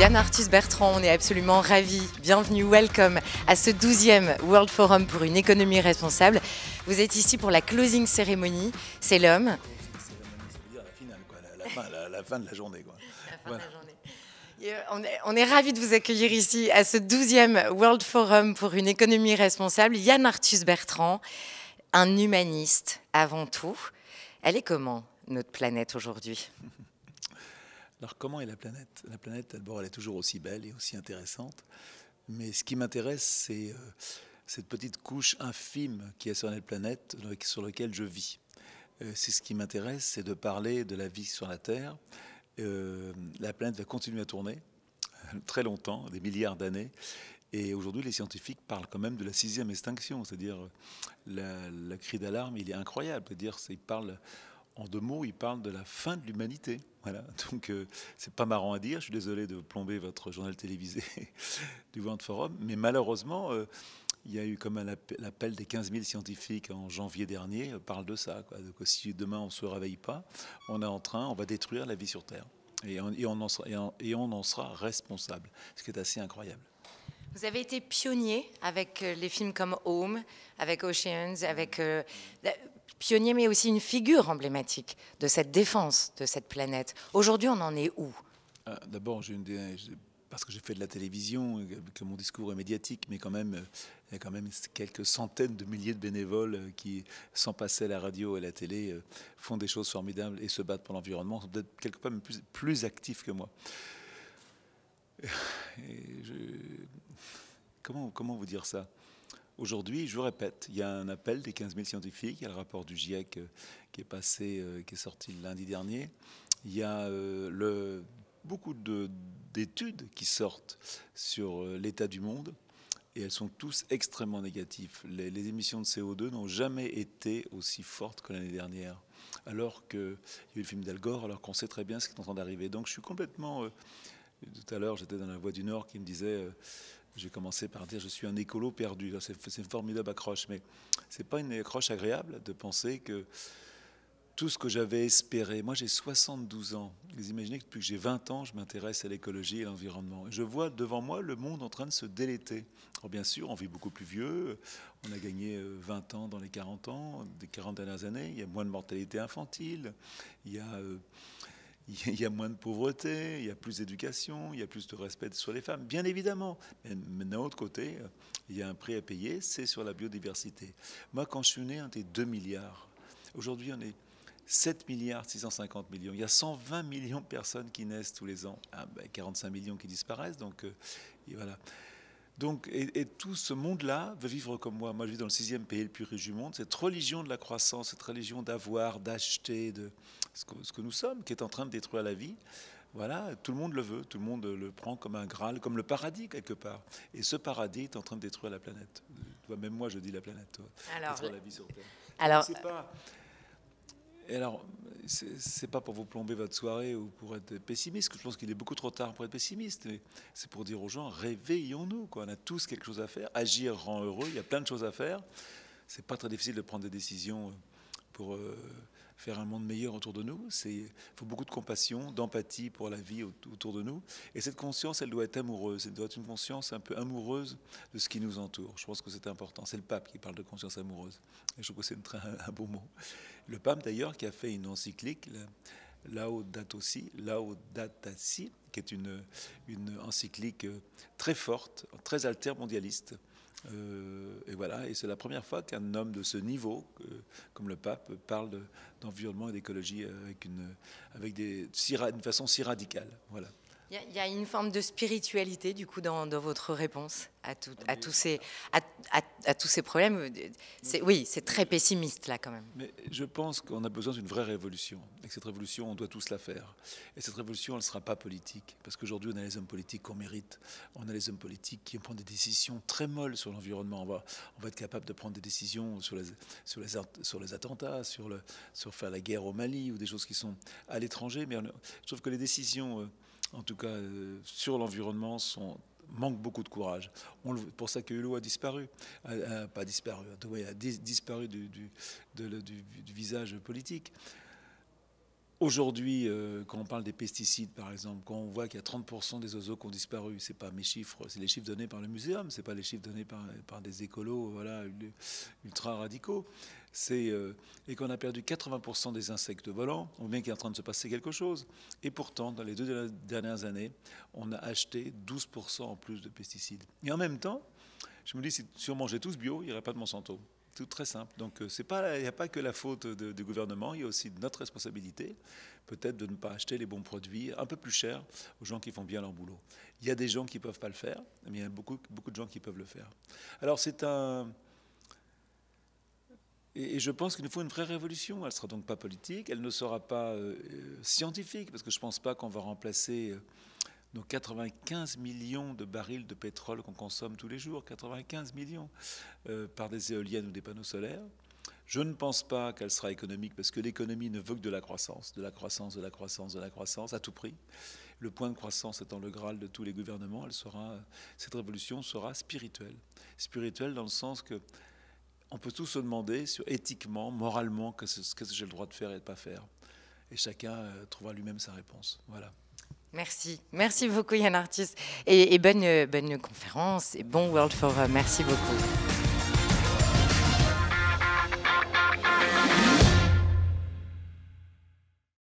Yann Arthus-Bertrand, on est absolument ravis. Bienvenue, welcome à ce 12e World Forum pour une économie responsable. Vous êtes ici pour la closing ceremony, c'est l'homme. C'est-à-dire la finale, quoi, la fin de la journée. Quoi. La fin de la journée. On est ravis de vous accueillir ici à ce 12e World Forum pour une économie responsable. Yann Arthus-Bertrand, un humaniste avant tout. Elle est comment, notre planète aujourd'hui ? Alors comment est la planète ? La planète, d'abord, elle est toujours aussi belle et aussi intéressante. Mais ce qui m'intéresse, c'est cette petite couche infime qui est sur la planète sur laquelle je vis. C'est ce qui m'intéresse, c'est de parler de la vie sur la Terre. La planète va continuer à tourner très longtemps, des milliards d'années. Et aujourd'hui, les scientifiques parlent quand même de la 6e extinction, c'est-à-dire le cri d'alarme, il est incroyable. C'est-à-dire, ils parlent, en 2 mots, ils parlent de la fin de l'humanité. Voilà. Donc, c'est pas marrant à dire. Je suis désolé de plomber votre journal télévisé du World Forum, mais malheureusement, il y a eu comme l'appel des 15 000 scientifiques en janvier dernier parle de ça. Quoi. Donc, si demain on ne se réveille pas, on va détruire la vie sur Terre. Et on en sera responsable, ce qui est assez incroyable. Vous avez été pionnier avec les films comme Home, avec Oceans, avec pionnier, mais aussi une figure emblématique de cette défense de cette planète. Aujourd'hui, on en est où ? D'abord, parce que j'ai fait de la télévision, que mon discours est médiatique, mais quand même, il y a quand même quelques centaines de milliers de bénévoles qui, sans passer à la radio et à la télé, font des choses formidables et se battent pour l'environnement, sont peut-être quelque part même plus actifs que moi. Comment vous dire ça ? Aujourd'hui, je vous répète, il y a un appel des 15 000 scientifiques, il y a le rapport du GIEC qui est sorti le lundi dernier. Il y a beaucoup d'études qui sortent sur l'état du monde et elles sont tous extrêmement négatives. Les émissions de CO2 n'ont jamais été aussi fortes que l'année dernière, alors qu'il y a eu le film d'Al Gore, alors qu'on sait très bien ce qui est en train d'arriver. Donc je suis complètement... tout à l'heure, j'étais dans la Voix du Nord qui me disait... j'ai commencé par dire je suis un écolo perdu. C'est une formidable accroche, mais ce n'est pas une accroche agréable de penser que tout ce que j'avais espéré, moi j'ai 72 ans, vous imaginez que depuis que j'ai 20 ans, je m'intéresse à l'écologie et à l'environnement. Je vois devant moi le monde en train de se déléter. Alors bien sûr, on vit beaucoup plus vieux, on a gagné 20 ans dans les 40 ans, des 40 dernières années, il y a moins de mortalité infantile, il y a moins de pauvreté, il y a plus d'éducation, il y a plus de respect sur les femmes, bien évidemment. Mais d'un autre côté, il y a un prix à payer, c'est sur la biodiversité. Moi, quand je suis né, on était 2 milliards. Aujourd'hui, on est 7 milliards 650 millions. Il y a 120 millions de personnes qui naissent tous les ans. 45 millions qui disparaissent. Donc, et voilà. Donc, et tout ce monde-là veut vivre comme moi. Moi, je vis dans le 6e pays le plus riche du monde. Cette religion de la croissance, cette religion d'avoir, d'acheter, de ce que nous sommes, qui est en train de détruire la vie. Voilà, tout le monde le veut, tout le monde le prend comme un Graal, comme le paradis quelque part. Et ce paradis est en train de détruire la planète. Même moi, je dis la planète. Détruire la vie sur Terre. Alors, c'est pas pour vous plomber votre soirée ou pour être pessimiste, que je pense qu'il est beaucoup trop tard pour être pessimiste, mais c'est pour dire aux gens, réveillons-nous, quoi. On a tous quelque chose à faire, agir rend heureux, il y a plein de choses à faire. C'est pas très difficile de prendre des décisions pour faire un monde meilleur autour de nous. Il faut beaucoup de compassion, d'empathie pour la vie autour de nous. Et cette conscience, elle doit être amoureuse. Elle doit être une conscience un peu amoureuse de ce qui nous entoure. Je pense que c'est important. C'est le pape qui parle de conscience amoureuse. Et je trouve que c'est un beau mot. Le pape, d'ailleurs, qui a fait une encyclique, Laudato Si, qui est une encyclique très forte, très altermondialiste. Et voilà, et c'est la première fois qu'un homme de ce niveau, comme le pape, parle d'environnement et d'écologie avec une façon si radicale. Voilà. Il y a une forme de spiritualité, du coup, dans votre réponse à tous ces problèmes. Oui, c'est très pessimiste, là, quand même. Mais je pense qu'on a besoin d'une vraie révolution. Et que cette révolution, on doit tous la faire. Et cette révolution, elle ne sera pas politique. Parce qu'aujourd'hui, on a les hommes politiques qu'on mérite. On a les hommes politiques qui prennent des décisions très molles sur l'environnement. On va être capable de prendre des décisions sur les attentats, sur faire la guerre au Mali, ou des choses qui sont à l'étranger. Mais je trouve que les décisions... en tout cas, sur l'environnement, manque beaucoup de courage. Pour ça que Hulot a disparu. Pas disparu, a disparu du visage politique. Aujourd'hui, quand on parle des pesticides, par exemple, quand on voit qu'il y a 30% des oiseaux qui ont disparu, c'est pas mes chiffres, c'est les chiffres donnés par le muséum, c'est pas les chiffres donnés par des écolos, voilà, ultra radicaux. Et qu'on a perdu 80% des insectes volants, on voit bien qu'il est en train de se passer quelque chose. Et pourtant, dans les 2 dernières années, on a acheté 12% en plus de pesticides. Et en même temps, je me dis, si on mangeait tous bio, il n'y aurait pas de Monsanto. Tout très simple. Donc il n'y a pas que la faute du gouvernement, il y a aussi notre responsabilité, peut-être de ne pas acheter les bons produits un peu plus chers aux gens qui font bien leur boulot. Il y a des gens qui ne peuvent pas le faire, mais il y a beaucoup de gens qui peuvent le faire. Alors et je pense qu'il nous faut une vraie révolution. Elle ne sera donc pas politique, elle ne sera pas scientifique, parce que je ne pense pas qu'on va remplacer nos 95 millions de barils de pétrole qu'on consomme tous les jours, 95 millions, par des éoliennes ou des panneaux solaires. Je ne pense pas qu'elle sera économique, parce que l'économie ne veut que de la croissance, de la croissance, de la croissance, de la croissance, à tout prix. Le point de croissance étant le Graal de tous les gouvernements, cette révolution sera spirituelle. Spirituelle dans le sens que on peut tous se demander, éthiquement, moralement, qu'est-ce que j'ai le droit de faire et de ne pas faire. Et chacun trouvera lui-même sa réponse. Voilà. Merci beaucoup Yann Arthus, et bonne conférence et bon World Forum. Merci beaucoup.